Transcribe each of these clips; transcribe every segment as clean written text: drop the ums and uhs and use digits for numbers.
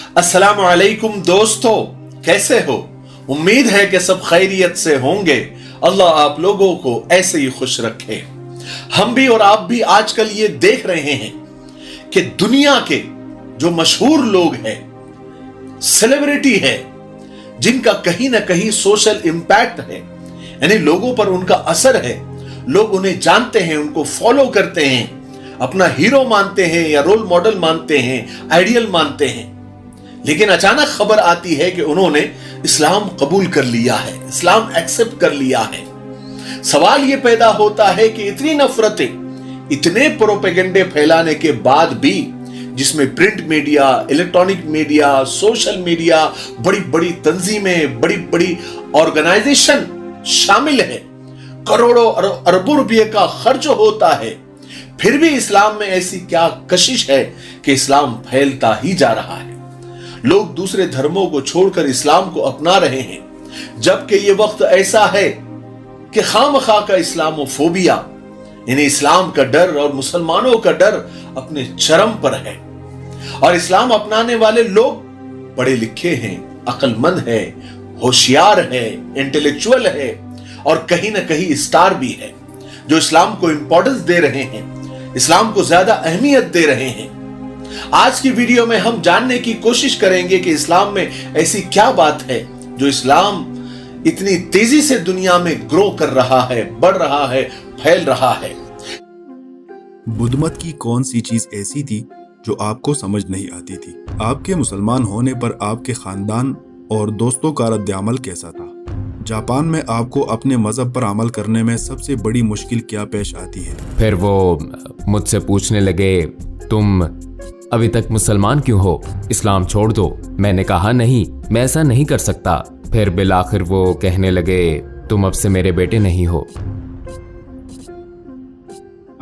अस्सलाम वालेकुम दोस्तों, कैसे हो? उम्मीद है कि सब खैरियत से होंगे। अल्लाह आप लोगों को ऐसे ही खुश रखे। हम भी और आप भी आजकल ये देख रहे हैं कि दुनिया के जो मशहूर लोग हैं, सेलिब्रिटी है, जिनका कहीं ना कहीं सोशल इंपैक्ट है, यानी लोगों पर उनका असर है, लोग उन्हें जानते हैं, उनको फॉलो करते हैं, अपना हीरो मानते हैं या रोल मॉडल मानते हैं, आइडियल मानते हैं। लेकिन अचानक खबर आती है कि उन्होंने इस्लाम कबूल कर लिया है, इस्लाम एक्सेप्ट कर लिया है। सवाल यह पैदा होता है कि इतनी नफरतें, इतने प्रोपेगेंडे फैलाने के बाद भी, जिसमें print media, electronic media, social media, बड़ी बड़ी तंजीमें, बड़ी बड़ी ऑर्गेनाइजेशन शामिल है, करोड़ों अरबों रुपये का खर्च होता है, फिर भी इस्लाम में ऐसी क्या कशिश है कि इस्लाम फैलता ही जा रहा है। लोग दूसरे धर्मों को छोड़कर इस्लाम को अपना रहे हैं, जबकि यह वक्त ऐसा है कि खामखा का इस्लामोफोबिया, यानी इस्लाम का डर और मुसलमानों का डर अपने चरम पर है। और इस्लाम अपनाने वाले लोग पढ़े लिखे हैं, अक्लमंद है, होशियार है, इंटेलेक्चुअल है और कहीं ना कहीं स्टार भी है, जो इस्लाम को इंपॉर्टेंस दे रहे हैं, इस्लाम को ज्यादा अहमियत दे रहे हैं। आज की वीडियो में हम जानने की कोशिश करेंगे कि इस्लाम में ऐसी क्या बात है जो इस्लाम इतनी तेजी से दुनिया में ग्रो कर रहा है, बढ़ रहा है, फैल रहा है। बुद्ध मत की कौन सी चीज ऐसी थी जो आपको समझ नहीं आती थी? आपके मुसलमान होने पर आपके खानदान और दोस्तों का रद्द-ए-अमल कैसा था? जापान में आपको अपने मजहब पर अमल करने में सबसे बड़ी मुश्किल क्या पेश आती है? फिर वो मुझसे पूछने लगे, तुम अभी तक मुसलमान क्यों हो? इस्लाम छोड़ दो। मैंने कहा नहीं, मैं ऐसा नहीं कर सकता। फिर बिलाखिर वो कहने लगे, तुम अब से मेरे बेटे नहीं हो।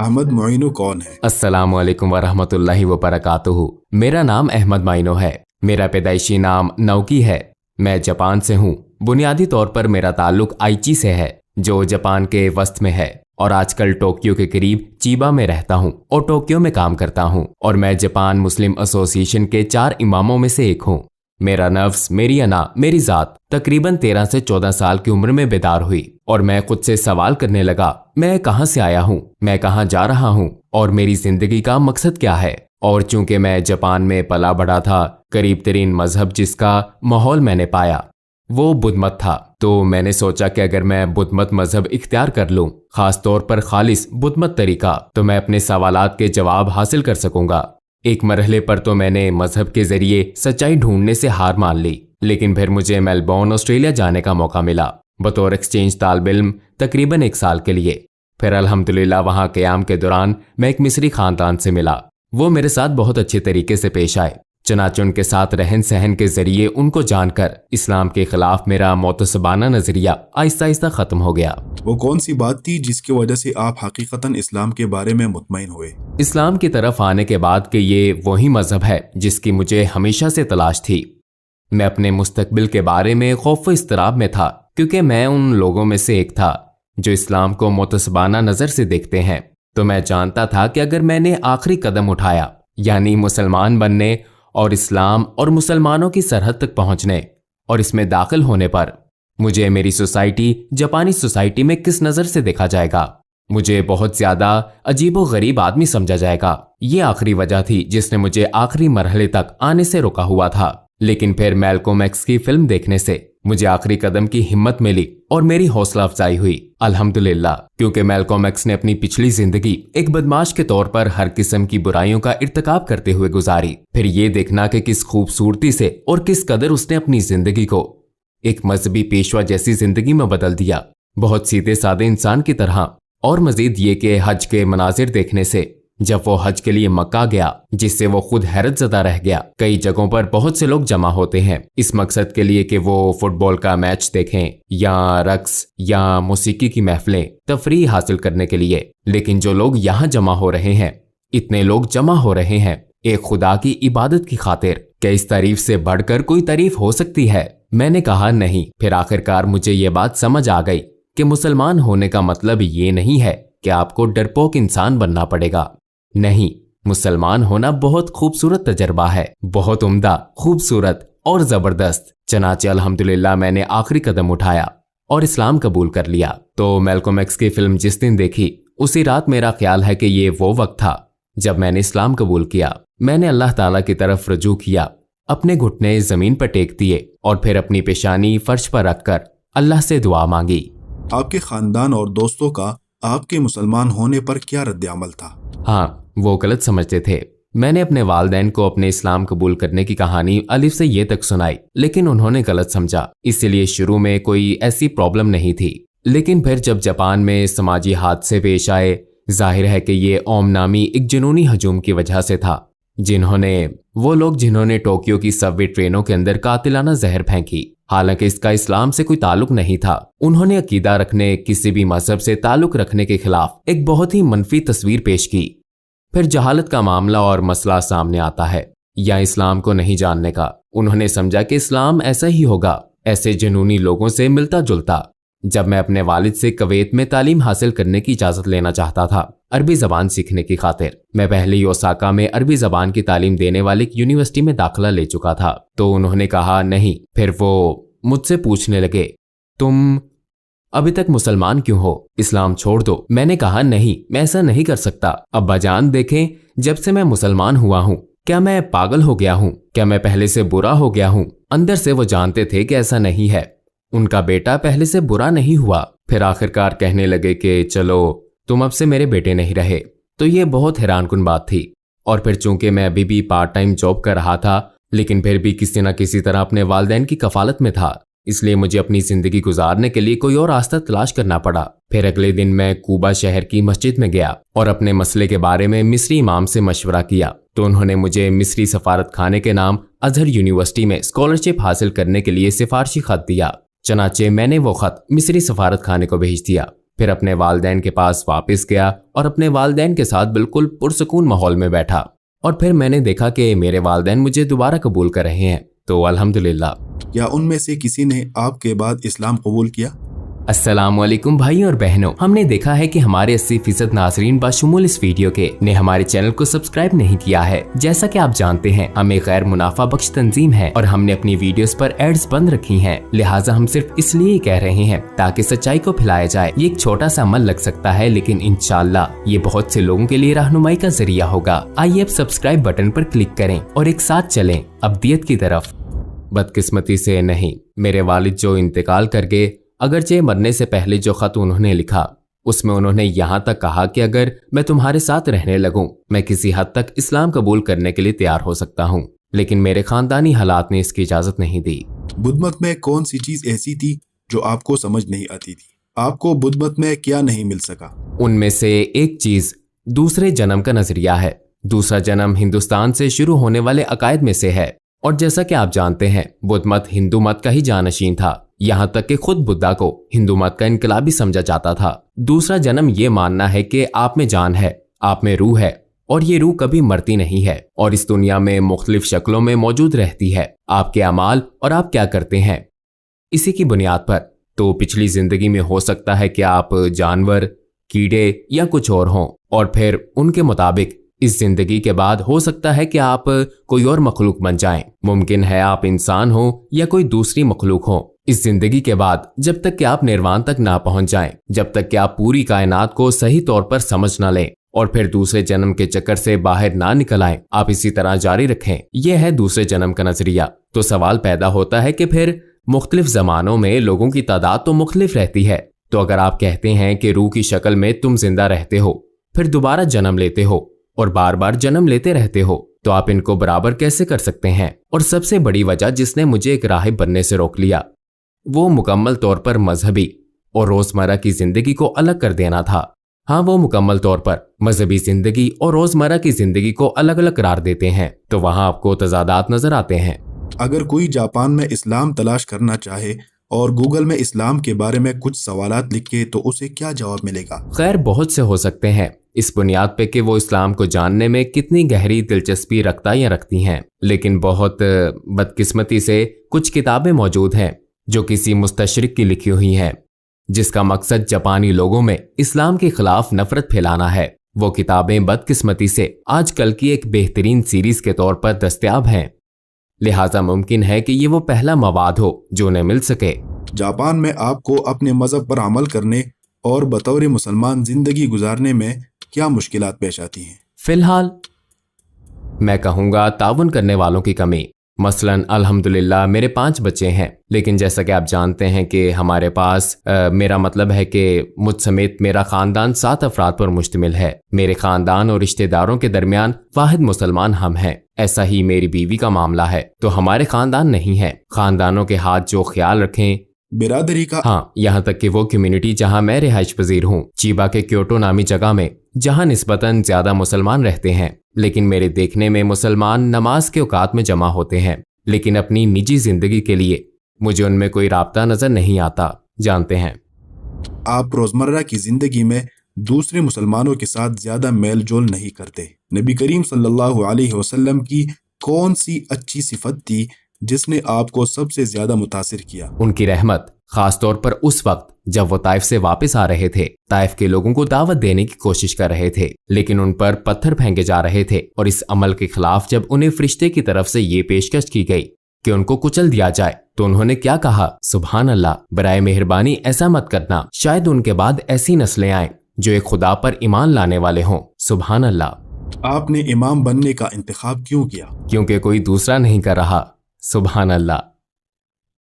अहमद मोइनो कौन है? अस्सलामु अलैकुम वरहमतुल्लाहि वबरकातुहू। मेरा नाम अहमद मोइनो है। मेरा पैदाइशी नाम नौकी है। मैं जापान से हूँ। बुनियादी तौर पर मेरा ताल्लुक आइची से है, जो जापान के वस्त में है, और आजकल टोक्यो के करीब चीबा में रहता हूँ और टोक्यो में काम करता हूँ। और मैं जापान मुस्लिम एसोसिएशन के 4 इमामों में से एक हूँ। मेरा नफ्स, मेरी अना, मेरी जात तकरीबन 13 से 14 साल की उम्र में बेदार हुई और मैं खुद से सवाल करने लगा, मैं कहाँ से आया हूँ, मैं कहाँ जा रहा हूँ और मेरी जिंदगी का मकसद क्या है। और चूंकि मैं जापान में पला बढ़ा था, करीब तरीन मजहब जिसका माहौल मैंने पाया वो बुद्ध मत था। तो मैंने सोचा कि अगर मैं बुद्ध मत मजहब इख्तियार कर लूं, खास तौर पर खालिस बुद्ध मत तरीका, तो मैं अपने सवालात के जवाब हासिल कर सकूंगा। एक मरहले पर तो मैंने मजहब के जरिए सच्चाई ढूंढने से हार मान ली, लेकिन फिर मुझे मेलबोर्न ऑस्ट्रेलिया जाने का मौका मिला बतौर एक्सचेंज तालिब इल्म तकरीबन 1 साल के लिए। फिर अल्हम्दुलिल्लाह वहाँ क़याम के दौरान मैं एक मिस्री खानदान से मिला। वो मेरे साथ बहुत अच्छे तरीके से पेश आए। चनाचे उनके साथ रहन सहन के जरिए उनको जानकर इस्लाम के खिलाफ मेरा मोतसबाना नजरिया आहिस्ता आहिस्ता खत्म हो गया। वो कौन सी बात थी जिसकी वजह से आप हकीकतन इस्लाम के बारे में मुतमईन हुए? इस्लाम की तरफ आने के बाद कि ये वही मजहब है जिसकी मुझे हमेशा से तलाश थी। मैं अपने मुस्तकबिल के बारे में खौफ व इस्तराब में था, क्योंकि मैं उन लोगों में से एक था जो इस्लाम को मोतसबाना नजर से देखते हैं। तो मैं जानता था कि अगर मैंने आखिरी कदम उठाया, यानी मुसलमान बनने और इस्लाम और मुसलमानों की सरहद तक पहुंचने और इसमें दाखिल होने पर, मुझे मेरी सोसाइटी जापानी सोसाइटी में किस नज़र से देखा जाएगा, मुझे बहुत ज्यादा अजीबो गरीब आदमी समझा जाएगा। ये आखिरी वजह थी जिसने मुझे आखिरी मरहले तक आने से रोका हुआ था। लेकिन फिर मैल्कोम एक्स की फिल्म देखने से मुझे आखिरी कदम की हिम्मत मिली और मेरी हौसला अफजाई हुई, अल्हम्दुलिल्लाह, क्योंकि मैल्कोम एक्स ने अपनी पिछली जिंदगी एक बदमाश के तौर पर हर किस्म की बुराइयों का इर्तिकाब करते हुए गुजारी। फिर ये देखना कि किस खूबसूरती से और किस कदर उसने अपनी जिंदगी को एक मजहबी पेशवा जैसी जिंदगी में बदल दिया, बहुत सीधे सादे इंसान की तरह। और मजीद ये कि हज के मनाजिर देखने से, जब वो हज के लिए मक्का गया, जिससे वो खुद हैरत ज़दा रह गया। कई जगहों पर बहुत से लोग जमा होते हैं इस मकसद के लिए कि वो फुटबॉल का मैच देखें या रक्स या मौसीकी की महफिलें तफरीह हासिल करने के लिए। लेकिन जो लोग यहाँ जमा हो रहे हैं, इतने लोग जमा हो रहे हैं एक खुदा की इबादत की खातिर, क्या इस तारीफ से बढ़कर कोई तारीफ हो सकती है? मैंने कहा नहीं। फिर आखिरकार मुझे ये बात समझ आ गई कि मुसलमान होने का मतलब ये नहीं है कि आपको डरपोक इंसान बनना पड़ेगा। नहीं, मुसलमान होना बहुत खूबसूरत तजर्बा है, बहुत उम्दा, खूबसूरत और जबरदस्त। चनाचे अल्हम्दुलिल्लाह मैंने आखिरी कदम उठाया और इस्लाम कबूल कर लिया। तो मैल्कम एक्स की फिल्म जिस दिन देखी उसी रात मेरा ख्याल है कि ये वो वक्त था जब मैंने इस्लाम कबूल किया। मैंने अल्लाह ताला की तरफ रुजू किया, अपने घुटने जमीन पर टेक दिए और फिर अपनी पेशानी फर्श पर रखकर अल्लाह से दुआ मांगी। आपके खानदान और दोस्तों का आपके मुसलमान होने पर क्या रद्द-ए-अमल था? हाँ, वो गलत समझते थे। मैंने अपने वालिदैन को अपने इस्लाम कबूल करने की कहानी अलिफ से ये तक सुनाई, लेकिन उन्होंने गलत समझा। इसलिए शुरू में कोई ऐसी प्रॉब्लम नहीं थी, लेकिन फिर जब जापान में समाजी हादसे पेश आए, जाहिर है कि ये ओम नामी एक जुनूनी हजूम की वजह से था। वो लोग जिन्होंने टोक्यो की सबवे ट्रेनों के अंदर कातिलाना जहर फेंकी। हालांकि इसका इस्लाम से कोई ताल्लुक नहीं था। उन्होंने अकीदा रखने, किसी भी मजहब से ताल्लुक रखने के खिलाफ एक बहुत ही मनफी तस्वीर पेश की। फिर जहालत का मामला और मसला सामने आता है, या इस्लाम को नहीं जानने का। उन्होंने समझा कि इस्लाम ऐसा ही होगा, ऐसे जुनूनी लोगों से मिलता जुलता। जब मैं अपने वालिद से कुवैत में तालीम हासिल करने की इजाजत लेना चाहता था अरबी जबान सीखने की खातिर, मैं पहले ही ओसाका में अरबी जबान की तालीम देने वाली यूनिवर्सिटी में दाखिला ले चुका था, तो उन्होंने कहा नहीं। फिर वो मुझसे पूछने लगे, तुम अभी तक मुसलमान क्यों हो, इस्लाम छोड़ दो। मैंने कहा नहीं, मैं ऐसा नहीं कर सकता। अब्बा जान देखें, जब से मैं मुसलमान हुआ हूँ, क्या मैं पागल हो गया हूँ? क्या मैं पहले से बुरा हो गया हूँ? अंदर से वो जानते थे कि ऐसा नहीं है, उनका बेटा पहले से बुरा नहीं हुआ। फिर आखिरकार कहने लगे कि चलो तुम अब से मेरे बेटे नहीं रहे। तो ये बहुत हैरानकुन बात थी। और फिर चूंकि मैं अभी भी पार्ट टाइम जॉब कर रहा था, लेकिन फिर भी किसी न किसी तरह अपने वालिदैन की कफालत में था, इसलिए मुझे अपनी जिंदगी गुजारने के लिए कोई और रास्ता तलाश करना पड़ा। फिर अगले दिन मैं कूबा शहर की मस्जिद में गया और अपने मसले के बारे में मिस्री इमाम से मशवरा किया। तो उन्होंने मुझे मिस्री सफारत खाने के नाम अजहर यूनिवर्सिटी में स्कॉलरशिप हासिल करने के लिए सिफारशी खत दिया। चनाचे मैंने वो खत मिस्री सफारत खाने को भेज दिया। फिर अपने वालिदैन के पास वापस गया और अपने वालिदैन के साथ बिल्कुल पुरसुकून माहौल में बैठा। और फिर मैंने देखा कि मेरे वालिदैन मुझे दोबारा कबूल कर रहे हैं, तो अल्हम्दुलिल्लाह। क्या उनमें से किसी ने आपके बाद इस्लाम कबूल किया? अस्सलाम वालेकुम भाई और बहनों, हमने देखा है कि हमारे 80% नाजरीन बाशुमूल इस वीडियो के ने हमारे चैनल को सब्सक्राइब नहीं किया है। जैसा कि आप जानते हैं, हम एक गैर मुनाफा बख्श तंजीम है और हमने अपनी वीडियोस पर एड्स बंद रखी हैं। लिहाजा हम सिर्फ इसलिए कह रहे हैं ताकि सच्चाई को फैलाया जाए। ये एक छोटा सा अमल लग सकता है, लेकिन इंशाल्लाह ये बहुत से लोगों के लिए रहनुमाई का जरिया होगा। आइए अब सब्सक्राइब बटन पर क्लिक करें और एक साथ चलें अब्दियत की तरफ। बदकिस्मती से नहीं, मेरे वालिद जो इंतकाल कर गए, अगरचे मरने से पहले जो खत उन्होंने लिखा उसमें उन्होंने यहाँ तक कहा कि अगर मैं तुम्हारे साथ रहने लगूं, मैं किसी हद तक इस्लाम कबूल करने के लिए तैयार हो सकता हूँ, लेकिन मेरे खानदानी हालात ने इसकी इजाजत नहीं दी। बुद्ध मत में कौन सी चीज ऐसी थी जो आपको समझ नहीं आती थी? आपको बुद्ध मत में क्या नहीं मिल सका? उनमें से एक चीज दूसरे जन्म का नजरिया है। दूसरा जन्म हिंदुस्तान से शुरू होने वाले अकायद में से है, और जैसा कि आप जानते हैं बुद्ध मत हिंदू मत का ही जानशीन था। यहाँ तक कि खुद बुद्धा को हिंदू मत का इनकलाबी समझा जाता था। दूसरा जन्म ये मानना है कि आप में जान है, आप में रूह है, और ये रूह कभी मरती नहीं है और इस दुनिया में मुख्तलिफ शक्लों में मौजूद रहती है। आपके अमाल और आप क्या करते हैं, इसी की बुनियाद पर। तो पिछली जिंदगी में हो सकता है कि आप जानवर, कीड़े या कुछ और हों, और फिर उनके मुताबिक इस जिंदगी के बाद हो सकता है कि आप कोई और मखलूक बन जाएं। मुमकिन है आप इंसान हो या कोई दूसरी मखलूक हो। इस जिंदगी के बाद जब तक कि आप निर्वाण तक ना पहुंच जाएं, जब तक कि आप पूरी कायनात को सही तौर पर समझ ना लें और फिर दूसरे जन्म के चक्कर से बाहर ना निकल आएं, आप इसी तरह जारी रखें। यह है दूसरे जन्म का नजरिया। तो सवाल पैदा होता है कि फिर मुख्तलिफ जमानों में लोगों की तादाद तो मुख्तलिफ रहती है, तो अगर आप कहते हैं कि रूह की शक्ल में तुम जिंदा रहते हो, फिर दोबारा जन्म लेते हो और बार बार जन्म लेते रहते हो, तो आप इनको बराबर कैसे कर सकते हैं? और सबसे बड़ी वजह जिसने मुझे एक राहिब बनने से रोक लिया, वो मुकम्मल तौर पर मजहबी और रोजमर्रा की जिंदगी को अलग कर देना था। हाँ, वो मुकम्मल तौर पर मजहबी जिंदगी और रोजमर्रा की जिंदगी को अलग अलग करार देते हैं, तो वहाँ आपको तजादात नजर आते हैं। अगर कोई जापान में इस्लाम तलाश करना चाहे और गूगल में इस्लाम के बारे में कुछ सवालात लिखे, तो उसे क्या जवाब मिलेगा? खैर, बहुत से हो सकते हैं, इस बुनियाद पे कि वो इस्लाम को जानने में कितनी गहरी दिलचस्पी रखता या रखती हैं। लेकिन बहुत बदकिस्मती से कुछ किताबें मौजूद हैं जो किसी मुस्तशरिक की लिखी हुई हैं, जिसका मकसद जापानी लोगों में इस्लाम के खिलाफ नफरत फैलाना है। वो किताबें बदकिस्मती से आजकल की एक बेहतरीन सीरीज के तौर पर दस्तयाब हैं, लिहाजा मुमकिन है कि ये वो पहला मवाद हो जो उन्हें मिल सके। जापान में आपको अपने मजहब पर अमल करने और बतौर मुसलमान जिंदगी गुजारने में क्या मुश्किलात पेश आती हैं? फिलहाल मैं कहूँगा ताउन करने वालों की कमी। मसलन अल्हम्दुलिल्लाह मेरे 5 बच्चे हैं, लेकिन जैसा कि आप जानते हैं कि हमारे पास मेरा मतलब है कि मुझ समेत मेरा ख़ानदान 7 अफराद पर मुश्तमिल है। मेरे ख़ानदान और रिश्तेदारों के दरमियान वाहिद मुसलमान हम हैं। ऐसा ही मेरी बीवी का मामला है, तो हमारे ख़ानदान नहीं है। ख़ानदानों के हाथ जो ख्याल रखें बिरादरी का, हाँ, यहाँ तक कि वो कम्युनिटी जहाँ मैं रिहाइश पजीर हूँ, चीबा के क्योटो नामी जगह में, जहाँ निस्बतन ज्यादा मुसलमान रहते हैं, लेकिन मेरे देखने में मुसलमान नमाज के औकात में जमा होते हैं, लेकिन अपनी निजी जिंदगी के लिए मुझे उनमें कोई राब्ता नजर नहीं आता। जानते हैं, आप रोजमर्रा की जिंदगी में दूसरे मुसलमानों के साथ ज्यादा मेल जोल नहीं करते। नबी करीम सल्लल्लाहु अलैहि वसल्लम की कौन सी अच्छी सिफत थी जिसने आपको सबसे ज्यादा मुतासिर किया? उनकी रहमत, खास तौर पर उस वक्त जब वो ताइफ से वापस आ रहे थे। ताइफ के लोगों को दावत देने की कोशिश कर रहे थे, लेकिन उन पर पत्थर फेंके जा रहे थे, और इस अमल के खिलाफ जब उन्हें फरिश्ते की तरफ से ये पेशकश की गई कि उनको कुचल दिया जाए, तो उन्होंने क्या कहा? सुभान अल्लाह, बराए मेहरबानी ऐसा मत करना, शायद उनके बाद ऐसी नस्लें आए जो एक खुदा पर ईमान लाने वाले हों। सुभान अल्लाह। आपने इमाम बनने का इंतखाब क्यों किया? क्योंकि कोई दूसरा नहीं कर रहा। सुभान अल्लाह।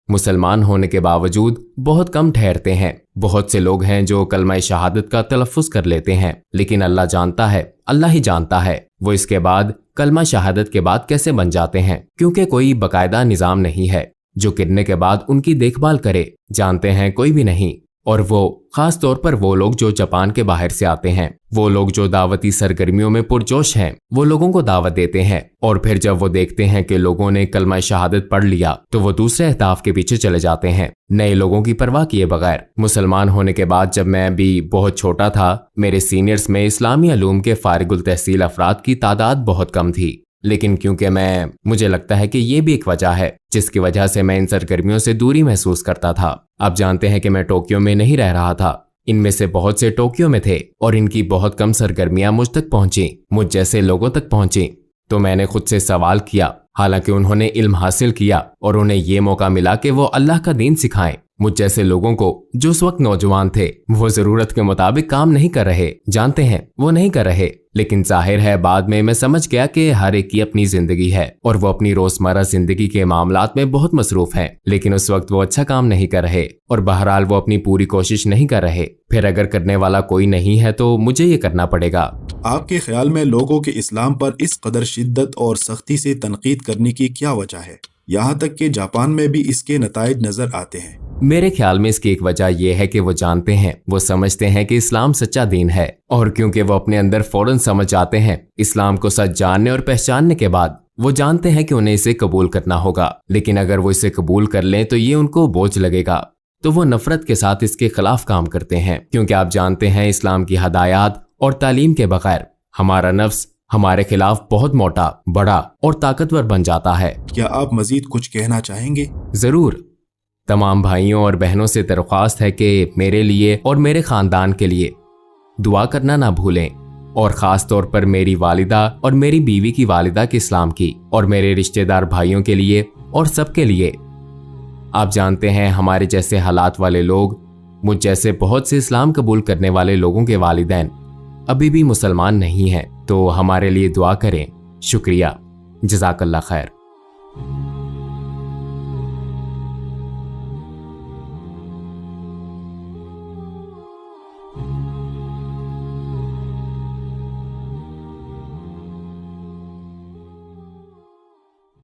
मुसलमान होने के बावजूद बहुत कम ठहरते हैं। बहुत से लोग हैं जो कलमा शहादत का तलफ़्फ़ुज़ कर लेते हैं, लेकिन अल्लाह जानता है, अल्लाह ही जानता है वो इसके बाद कलमा शहादत के बाद कैसे बन जाते हैं, क्योंकि कोई बाकायदा निज़ाम नहीं है जो गिरने के बाद उनकी देखभाल करे। जानते हैं, कोई भी नहीं। और वो खास तौर पर वो लोग जो जापान के बाहर से आते हैं, वो लोग जो दावती सरगर्मियों में पुरजोश हैं, वो लोगों को दावत देते हैं, और फिर जब वो देखते हैं कि लोगों ने कलमा शहादत पढ़ लिया तो वो दूसरे अहदाफ के पीछे चले जाते हैं, नए लोगों की परवाह किए बगैर। मुसलमान होने के बाद जब मैं भी बहुत छोटा था, मेरे सीनियर्स में इस्लामी अलूम के फारिगुल तहसील अफराद की तादाद बहुत कम थी, लेकिन क्योंकि मुझे लगता है कि ये भी एक वजह है जिसकी वजह से मैं इन सरगर्मियों से दूरी महसूस करता था। आप जानते हैं कि मैं टोक्यो में नहीं रह रहा था, इनमें से बहुत से टोक्यो में थे, और इनकी बहुत कम सरगर्मियां मुझ तक पहुंची, मुझ जैसे लोगों तक पहुंची। तो मैंने खुद से सवाल किया, हालांकि उन्होंने इल्म हासिल किया और उन्हें ये मौका मिला कि वो अल्लाह का दीन सिखाएं, मुझ जैसे लोगों को जो उस वक्त नौजवान थे, वो जरूरत के मुताबिक काम नहीं कर रहे। जानते हैं, वो नहीं कर रहे, लेकिन जाहिर है बाद में मैं समझ गया कि हर एक की अपनी जिंदगी है और वो अपनी रोजमर्रा जिंदगी के मामलात में बहुत मसरूफ हैं, लेकिन उस वक्त वो अच्छा काम नहीं कर रहे, और बहरहाल वो अपनी पूरी कोशिश नहीं कर रहे। फिर अगर करने वाला कोई नहीं है तो मुझे ये करना पड़ेगा। आपके ख्याल में लोगों के इस्लाम पर इस कदर शिद्दत और सख्ती से तनकीद करने की क्या वजह है? यहाँ तक कि जापान में भी इसके नताइज नजर आते हैं। मेरे ख्याल में इसकी एक वजह यह है कि वो जानते हैं, वो समझते हैं कि इस्लाम सच्चा दीन है, और क्योंकि वो अपने अंदर फौरन समझ जाते हैं इस्लाम को सच जानने और पहचानने के बाद, वो जानते हैं कि उन्हें इसे कबूल करना होगा। लेकिन अगर वो इसे कबूल कर लें तो ये उनको बोझ लगेगा, तो वो नफरत के साथ इसके खिलाफ काम करते हैं, क्योंकि आप जानते हैं इस्लाम की हदायत और तालीम के बगैर हमारा नफ्स हमारे खिलाफ बहुत मोटा, बड़ा और ताकतवर बन जाता है। क्या आप मजीद कुछ कहना चाहेंगे? जरूर। तमाम भाइयों और बहनों से दरख्वास्त है कि मेरे लिए और मेरे खानदान के लिए दुआ करना ना भूलें, और ख़ास तौर पर मेरी वालिदा और मेरी बीवी की वालिदा के इस्लाम की, और मेरे रिश्तेदार भाइयों के लिए और सबके लिए। आप जानते हैं हमारे जैसे हालात वाले लोग, मुझ जैसे बहुत से इस्लाम कबूल करने वाले लोगों के वालिदैन अभी भी मुसलमान नहीं हैं, तो हमारे लिए दुआ करें। शुक्रिया। जज़ाकल्लाह खैर।